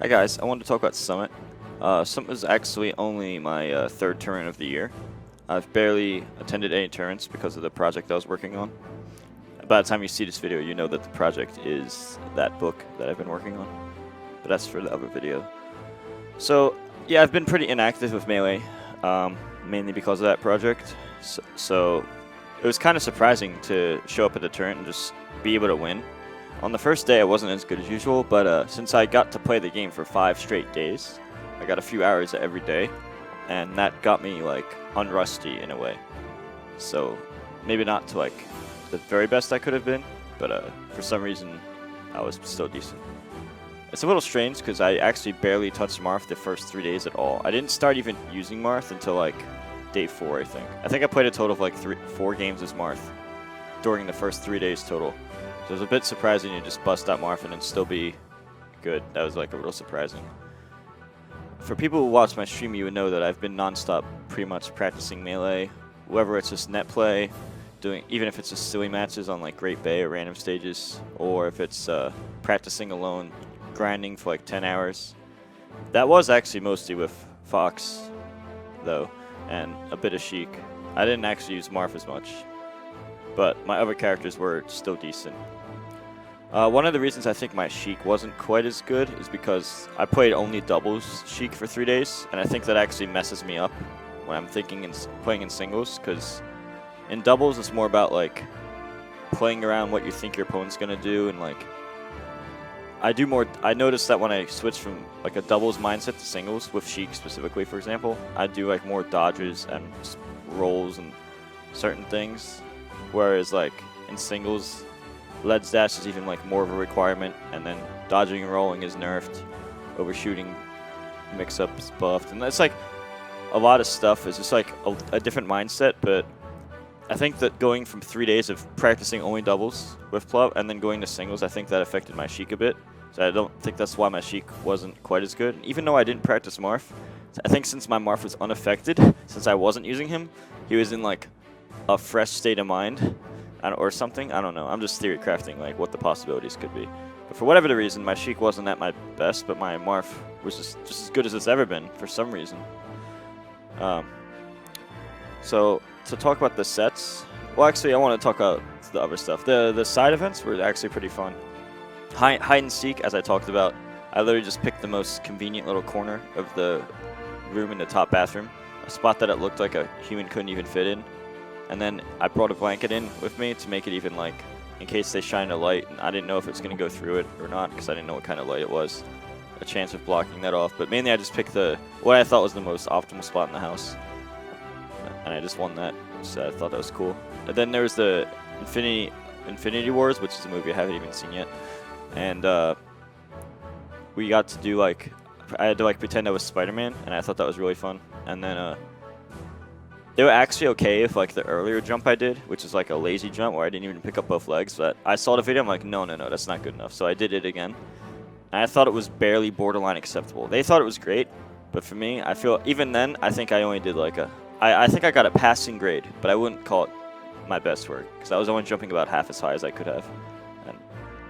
Hi guys, I wanted to talk about Summit. Summit is actually only my third tournament of the year. I've barely attended any tournaments because of the project I was working on. By the time you see this video, you know that the project is that book that I've been working on. But that's for the other video. So, yeah, I've been pretty inactive with Melee, mainly because of that project. So it was kind of surprising to show up at the tournament and just be able to win. On the first day, I wasn't as good as usual, but since I got to play the game for 5 straight days, I got a few hours every day, and that got me, like, unrusty in a way. So, maybe not to, like, the very best I could have been, but for some reason, I was still decent. It's a little strange, because I actually barely touched Marth the first 3 days at all. I didn't start even using Marth until, like, day 4, I think. I think I played a total of, like, 4 games as Marth during the first 3 days total. So it was a bit surprising to just bust out Marth and still be good. That was like a little surprising. For people who watch my stream, you would know that I've been non-stop pretty much practicing Melee. Whether it's just net play, even if it's just silly matches on like Great Bay or random stages, or if it's practicing alone, grinding for like 10 hours. That was actually mostly with Fox, though, and a bit of Sheik. I didn't actually use Marth as much, but my other characters were still decent. One of the reasons I think my Sheik wasn't quite as good is because I played only doubles Sheik for 3 days, and I think that actually messes me up when I'm playing in singles, because in doubles it's more about like playing around what you think your opponent's gonna do, and like I noticed that when I switch from like a doubles mindset to singles with Sheik specifically, for example, I do like more dodges and rolls and certain things, whereas like in singles, Led's dash is even like more of a requirement, and then dodging and rolling is nerfed, overshooting mix-up is buffed, and that's like a lot of stuff. It's just like a different mindset, but I think that going from 3 days of practicing only doubles with Plup and then going to singles, I think that affected my Sheik a bit. So I don't think that's why my Sheik wasn't quite as good. Even though I didn't practice Marth, I think since my Marth was unaffected, since I wasn't using him, he was in like a fresh state of mind. Or something, I don't know. I'm just theory crafting like what the possibilities could be. But for whatever the reason, my Sheik wasn't at my best, but my Marth was just as good as it's ever been for some reason. So to talk about the sets, well, actually, I want to talk about the other stuff. The side events were actually pretty fun. Hide and seek, as I talked about, I literally just picked the most convenient little corner of the room in the top bathroom, a spot that it looked like a human couldn't even fit in. And then I brought a blanket in with me to make it even like, in case they shine a light, and I didn't know if it's going to go through it or not, because I didn't know what kind of light it was. A chance of blocking that off. But mainly I just picked what I thought was the most optimal spot in the house. And I just won that, so I thought that was cool. And then there was the Infinity Wars, which is a movie I haven't even seen yet. And we got to do like, I had to like pretend I was Spider-Man, and I thought that was really fun. And then they were actually okay with like the earlier jump I did, which is like a lazy jump where I didn't even pick up both legs. But I saw the video, I'm like, no, that's not good enough. So I did it again. And I thought it was barely borderline acceptable. They thought it was great, but for me, I feel, even then, I think I only did like I think I got a passing grade, but I wouldn't call it my best work, because I was only jumping about half as high as I could have. And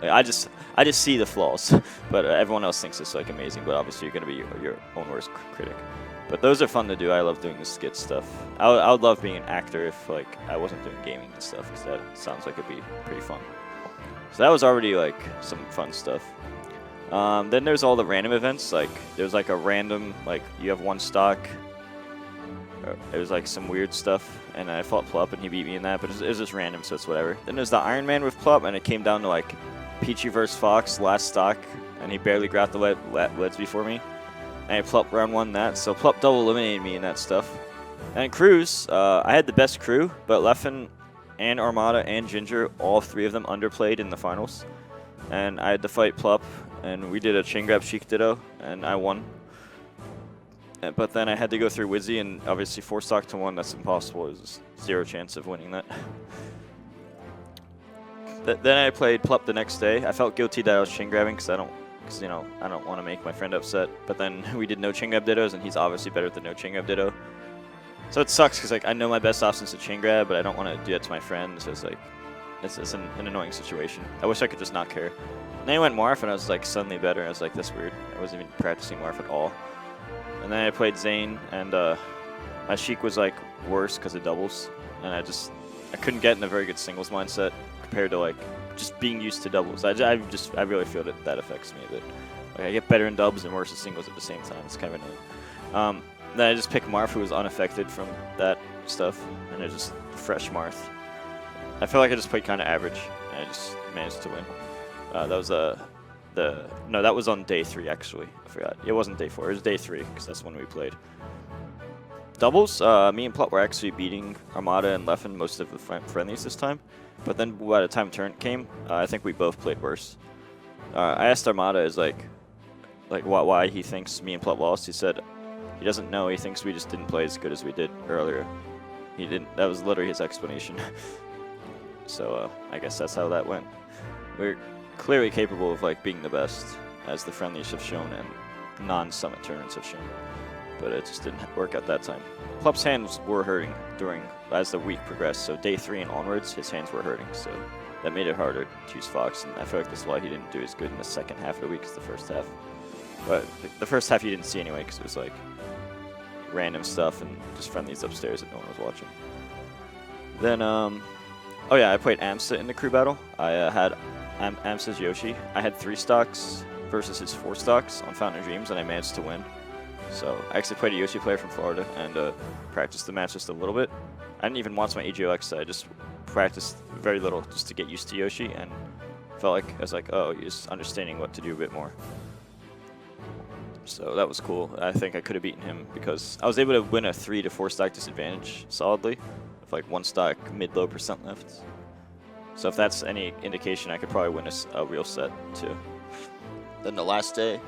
like, I just see the flaws, but everyone else thinks it's like amazing, but obviously you're going to be your own worst critic. But those are fun to do. I love doing the skit stuff. I would love being an actor if like I wasn't doing gaming and stuff, because that sounds like it'd be pretty fun. So that was already like some fun stuff. Then there's all the random events. Like there's like a random, like you have one stock. It was like some weird stuff, and I fought Plup and he beat me in that, but it was just random, so it's whatever. Then there's the Iron Man with Plup, and it came down to like Peachy vs. Fox last stock, and he barely got the leads before me. And Plup round 1 that, so Plup double eliminated me in that stuff. And crews, I had the best crew, but Leffen and Armada and Ginger, all 3 of them underplayed in the finals. And I had to fight Plup, and we did a chain grab Sheik Ditto, and I won. But then I had to go through Wizzy, and obviously 4 stock to 1, that's impossible. There's 0 chance of winning that. Then I played Plup the next day. I felt guilty that I was chain grabbing, because I don't want to make my friend upset. But then we did no chain grab dittos, and he's obviously better than no chain grab ditto. So it sucks, because like I know my best option is to chain grab, but I don't want to do that to my friend. So it's like, it's an annoying situation. I wish I could just not care. And then I went Marth, and I was like suddenly better. I was like, that's weird. I wasn't even practicing Marth at all. And then I played Zane, and my Sheik was like worse because of doubles, and I couldn't get in a very good singles mindset compared to like just being used to doubles. I really feel that affects me a bit. Like I get better in dubs and worse in singles at the same time. It's kind of annoying. Then I just picked Marth, who was unaffected from that stuff, and I just fresh Marth. I felt like I just played kind of average, and I just managed to win. That was that was on day 3 actually. I forgot. It wasn't day 4. It was day 3 because that's when we played. Doubles. Me and Plot were actually beating Armada and Leffen most of the friendlies this time, but then by the time turn came, I think we both played worse. I asked Armada like why he thinks me and Plot lost. He said he doesn't know. He thinks we just didn't play as good as we did earlier. He didn't. That was literally his explanation. So I guess that's how that went. We're clearly capable of like being the best, as the friendlies have shown and non-summit tournaments have shown. But it just didn't work out that time. Plup's hands were hurting as the week progressed. So day 3 and onwards, his hands were hurting. So that made it harder to use Fox, and I feel like that's why he didn't do as good in the second half of the week as the first half. But the first half you didn't see anyway, because it was like random stuff and just friendlies upstairs that no one was watching. Then, oh yeah, I played Amsa in the crew battle. I had Amsa's Yoshi. I had 3 stocks versus his 4 stocks on Fountain of Dreams, and I managed to win. So I actually played a Yoshi player from Florida and practiced the match just a little bit. I didn't even watch my EGOX, I just practiced very little just to get used to Yoshi, and felt like I was like, oh, you're just understanding what to do a bit more. So that was cool. I think I could have beaten him because I was able to win a 3 to 4 stock disadvantage solidly, with like 1 stock mid-low % left. So if that's any indication, I could probably win a real set too. Then the last day,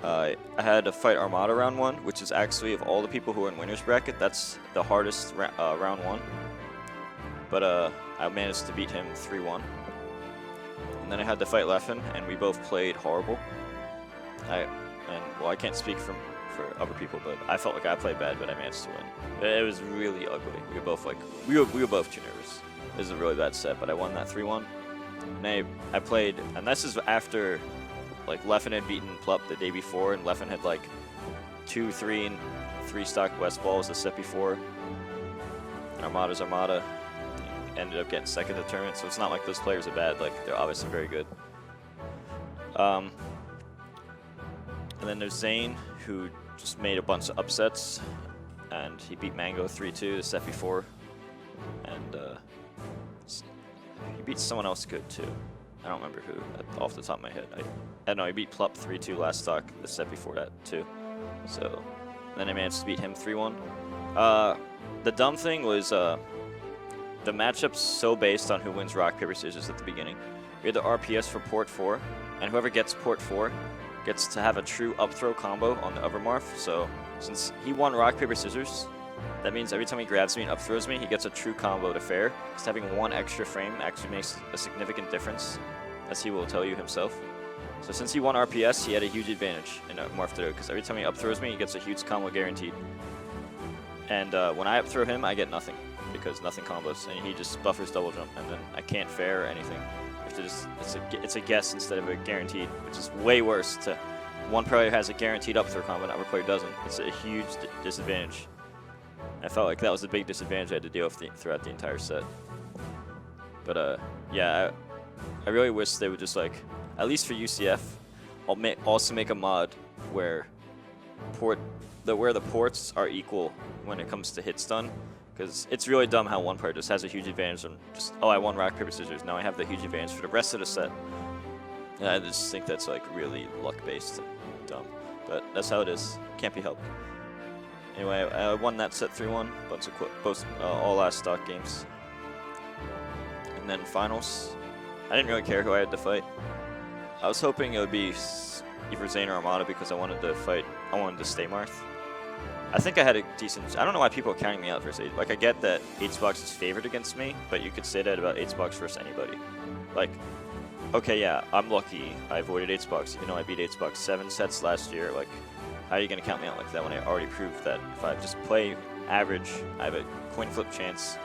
I had to fight Armada round 1, which is actually, of all the people who are in winner's bracket, that's the hardest round 1. But I managed to beat him 3-1. And then I had to fight Leffen, and we both played horrible. Well, I can't speak for other people, but I felt like I played bad, but I managed to win. It was really ugly. We were both like, we were both too nervous. It was a really bad set, but I won that 3-1. And I played, and this is after like Leffen had beaten Plup the day before, and Leffen had like 2, 3, and 3 stock West balls the set before. And Armada's Armada ended up getting second to the tournament, so it's not like those players are bad. Like, they're obviously very good. And then there's Zane, who just made a bunch of upsets, and he beat Mango 3-2 the set before, and he beat someone else good too. I don't remember who off the top of my head. I don't know. He beat Plup 3-2 last stock the set before that too. So then I managed to beat him 3-1. The dumb thing was the matchup's so based on who wins rock paper scissors at the beginning. We had the RPS for port 4, and whoever gets port 4 gets to have a true up throw combo on the other Marth. So since he won rock paper scissors, that means every time he grabs me and up throws me, he gets a true combo to fair. Because having 1 extra frame actually makes a significant difference, as he will tell you himself. So since he won RPS, he had a huge advantage in Marth throw, because every time he up throws me, he gets a huge combo guaranteed. And when I up throw him, I get nothing, because nothing combos, and he just buffers double jump, and then I can't fair or anything. You have to just, it's a guess instead of a guaranteed, which is way worse. One player has a guaranteed up throw combo, another player doesn't. It's a huge disadvantage. I felt like that was a big disadvantage I had to deal with throughout the entire set. But yeah, I really wish they would just like, at least for UCF, also make a mod where the ports are equal when it comes to hit stun. Because it's really dumb how one player just has a huge advantage and just, oh, I won rock, paper, scissors, now I have the huge advantage for the rest of the set. And I just think that's like really luck-based and dumb. But that's how it is. Can't be helped. Anyway, I won that set 3-1, all last stock games. And then finals, I didn't really care who I had to fight. I was hoping it would be either Zane or Armada because I wanted to stay Marth. I think I had a decent, I don't know why people are counting me out versus 8. Like, I get that 8xbox is favored against me, but you could say that about 8xbox versus anybody. Like, okay, yeah, I'm lucky I avoided 8xbox, even though I beat 8xbox 7 sets last year. Like, how are you going to count me out like that when I already proved that if I just play average, I have a coin flip chance.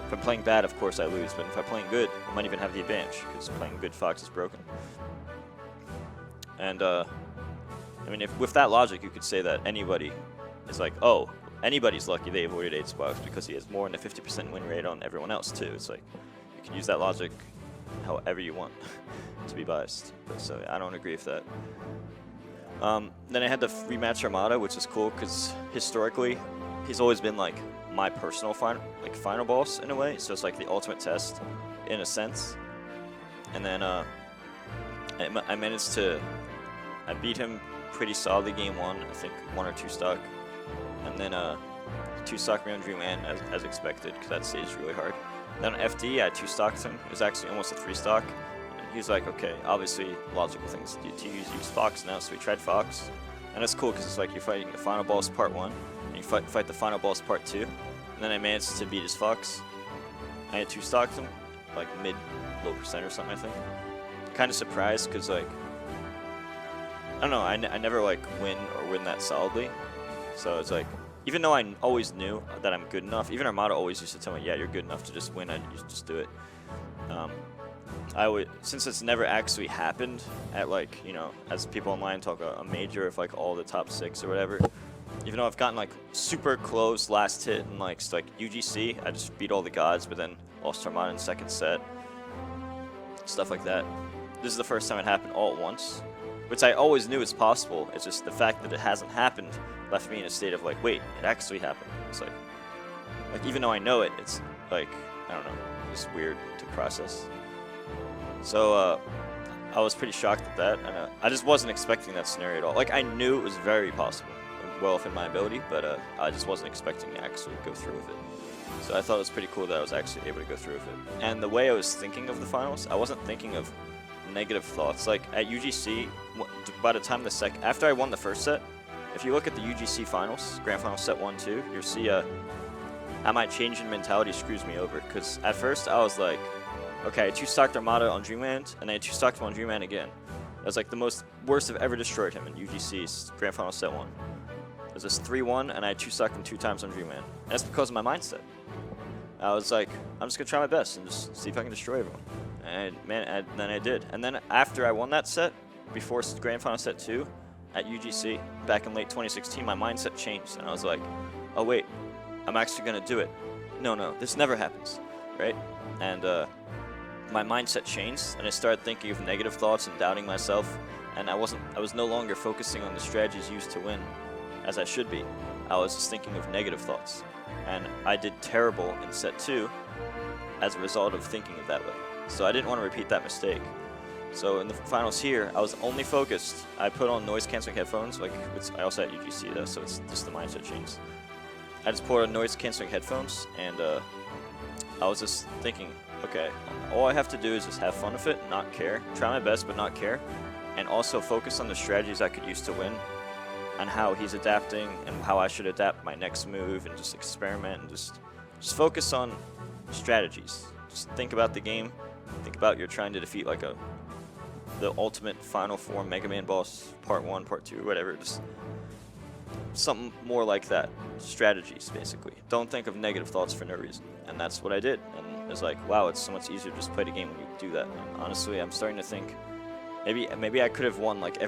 If I'm playing bad, of course I lose, but if I'm playing good, I might even have the advantage, because playing good Fox is broken. And I mean, if with that logic, you could say that anybody is like, oh, anybody's lucky they avoided 8 spots because he has more than a 50% win rate on everyone else too. It's like, you can use that logic however you want to be biased. But so I don't agree with that. Then I had the rematch Armada, which is cool because historically, he's always been like my personal final boss in a way. So it's like the ultimate test in a sense. And then I managed to, I beat him pretty solidly game 1, I think 1 or 2 stock. And then 2 stock me on Dreamland as expected because that stage is really hard. Then on FD, I had 2 stocks him. It was actually almost a 3 stock. And he was like, okay, obviously logical things to use Fox now, so we tried Fox. And that's cool because it's like you're fighting the final boss part 1, and you fight the final boss part 2. And then I managed to beat his Fox. I had 2 stocks him, like mid-low percent or something, I think. Kind of surprised because like, I don't know, I never like win that solidly. So it's like, even though I always knew that I'm good enough, even Armada always used to tell me, yeah, you're good enough to just win, and you just do it. Since it's never actually happened at like, you know, as people online talk about a major of like all the top 6 or whatever, even though I've gotten like super close last hit and like UGC, I just beat all the gods, but then lost to Armada in 2nd set, stuff like that. This is the first time it happened all at once, which I always knew was possible. It's just the fact that it hasn't happened left me in a state of like, wait, it actually happened. It's like even though I know it, it's like, I don't know, it's weird to process. So I was pretty shocked at that, and I just wasn't expecting that scenario at all. Like, I knew it was very possible, well within my ability, but I just wasn't expecting to actually go through with it. So I thought it was pretty cool that I was actually able to go through with it. And the way I was thinking of the finals, I wasn't thinking of negative thoughts. Like at UGC, by the time after I won the first set, if you look at the UGC finals, Grand Final set 1-2, you'll see how my change in mentality screws me over. Because at first I was like, okay, I 2-stocked Armada on Dreamland, and I 2-stocked him on Dreamland again. That was like the worst I've ever destroyed him in UGC's Grand Final set 1. It was this 3-1, and I 2-stocked him 2 times on Dreamland. And that's because of my mindset. I was like, I'm just gonna try my best and just see if I can destroy everyone. And then I did. And then after I won that set, before Grand Final set 2, at UGC, back in late 2016, my mindset changed, and I was like, oh wait, I'm actually gonna do it. No, this never happens, right? And my mindset changed, and I started thinking of negative thoughts and doubting myself, and I was no longer focusing on the strategies used to win, as I should be. I was just thinking of negative thoughts, and I did terrible in set 2 as a result of thinking of that way. So I didn't want to repeat that mistake. So in the finals here, I was only focused. I put on noise-canceling headphones, I also had UGC though, so it's just the mindset change. I just put on noise-canceling headphones, and I was just thinking, okay, all I have to do is just have fun with it, not care, try my best but not care, and also focus on the strategies I could use to win, and how he's adapting, and how I should adapt my next move, and just experiment, and just focus on strategies. Just think about the game, think about you're trying to defeat like the ultimate final form Mega Man boss, part 1, part 2, whatever, just something more like that. Strategies, basically. Don't think of negative thoughts for no reason. And that's what I did. And it's like, wow, it's so much easier to just play the game when you do that. And honestly, I'm starting to think maybe I could have won like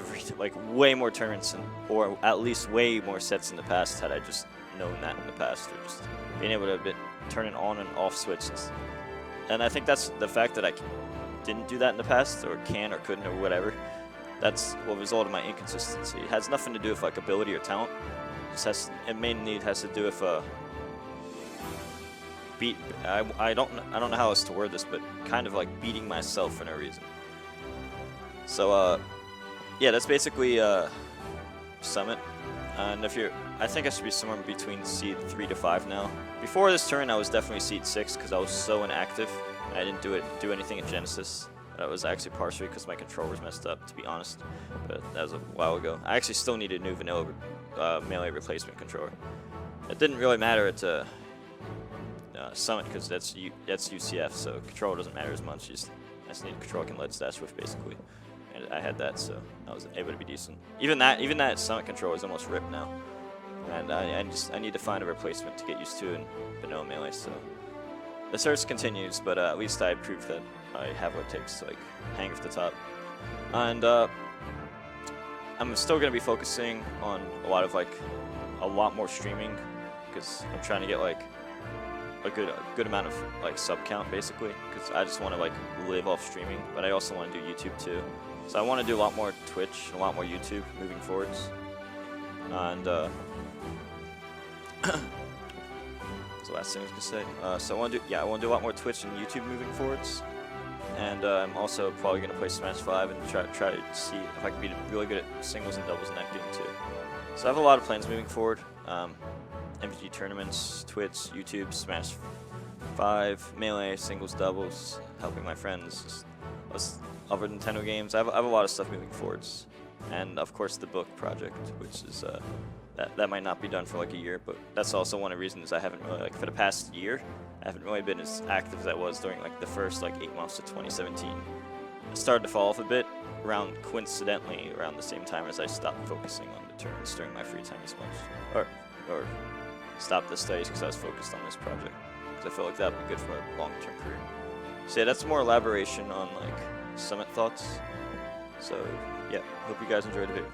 way more tournaments or at least way more sets in the past had I just known that in the past, or just being able to turn an on and off switch. And I think that's the fact that I didn't do that in the past, or can or couldn't or whatever. That's what resulted in my inconsistency. It has nothing to do with like ability or talent. It mainly has to do with I don't know how else to word this, but kind of like beating myself for no reason. So yeah, that's basically Summit. And I think I should be somewhere between seed 3 to 5 now. Before this turn, I was definitely seed 6 because I was so inactive. I didn't do anything at Genesis. That was actually partially because my controller was messed up, to be honest. But that was a while ago. I actually still need a new vanilla melee replacement controller. It didn't really matter at Summit because that's UCF, so controller doesn't matter as much. I just need a controller I can let dash with, basically. And I had that, so I was able to be decent. Even that Summit controller is almost ripped now. And I need to find a replacement to get used to in vanilla melee, so. The search continues, but at least I proved that I have what it takes to like hang off the top. And I'm still gonna be focusing on a lot more streaming, because I'm trying to get like a good amount of like sub count basically, because I just want to like live off streaming, but I also want to do YouTube too. So I want to do a lot more Twitch and a lot more YouTube moving forwards. And so last thing I was gonna say. So I want to do a lot more Twitch and YouTube moving forwards. And I'm also probably gonna play Smash 5 and try to see if I can be really good at singles and doubles in that game too. So I have a lot of plans moving forward. MVG tournaments, Twitch, YouTube, Smash 5, Melee, singles, doubles, helping my friends, other Nintendo games. I have a lot of stuff moving forwards. And of course the book project, which is that might not be done for like a year, but that's also one of the reasons I haven't really, like, for the past year, I haven't really been as active as I was during like the first like 8 months of 2017. I started to fall off a bit coincidentally around the same time as I stopped focusing on the tournaments during my free time as much, or stopped the studies because I was focused on this project, because I felt like that would be good for a long-term career. So yeah, that's more elaboration on like Summit thoughts. So yeah, hope you guys enjoyed the video.